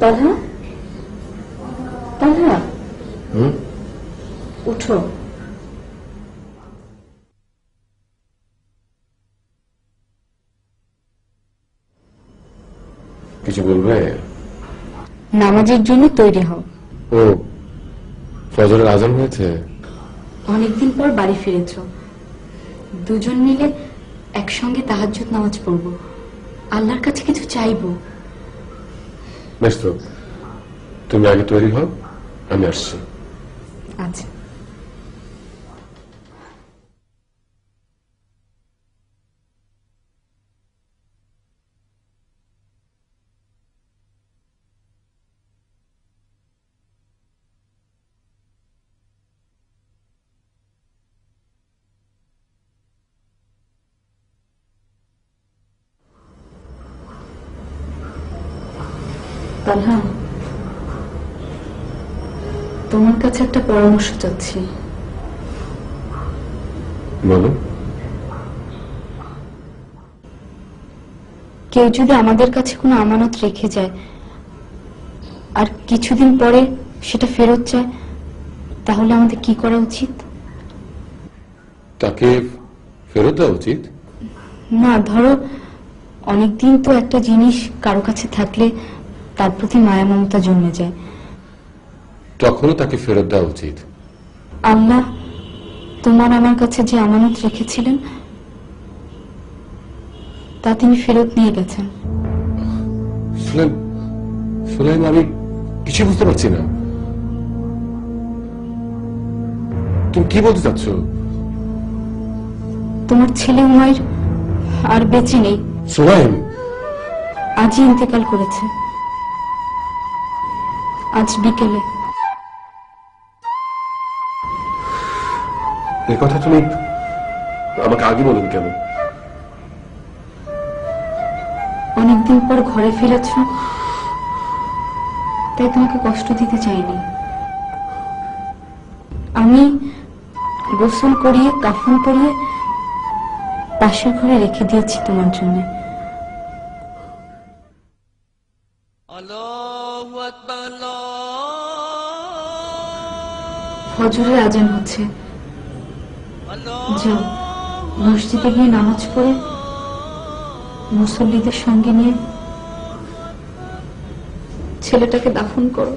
তালহা, তালহা, উঠো। কিছু বলবে? নামাজের জন্য তৈরি হও। ও, ফজরের আজান হয়েছে? অনেকদিন পর বাড়ি ফিরেছ, দুজন মিলে একসঙ্গে তাহাজ্জুদ নামাজ পড়ব, আল্লাহর কাছে কিছু চাইবো। বেশ তো, তুমি আগে তৈরি হও, আমি আসছি। আচ্ছা। তালহা, তোমার কাছে একটা পরামর্শ চাচ্ছি। বলো। কেউ যদি আমাদের কাছে কোনো আমানত রেখে যায় আর কিছুদিন পরে সেটা ফেরত চায়, তাহলে আমাদের কি করা উচিত? তাকে ফেরত দেওয়া উচিত? না, ধরো অনেকদিন তো একটা জিনিস কারো কাছে থাকলে তার প্রতি মায়া মমতা জন্মে যায়। তখনও তাকে ফেরত দেওয়া উচিত। আল্লাহ তোমার আমার কাছে যে আমানত রেখেছিলেন তা তিনি ফেরত নিয়ে গেছেন। সুলাইম, আমি কিছু বুঝতে পারছি না, তুমি কি বলতে চাচ্ছ? তোমার ছেলে উমাইর আর বেঁচে নেই। সুলাইম আজই ইন্তেকাল করেছে, আজ বিকেলে। এই কথা তুমি আমাকে আগে বলুন কেন? অনেকদিন পর ঘরে ফিরেছ, তাই তোমাকে কষ্ট দিতে চাইনি। আমি গোসল করিয়ে কাফন পরিয়ে পাশের ঘরে রেখে দিয়েছি তোমার জন্য। ফজরের আজান হচ্ছে, যাও মসজিদে গিয়ে নামাজ পড়ে মুসল্লিদের সঙ্গে নিয়ে ছেলেটাকে দাফন করো।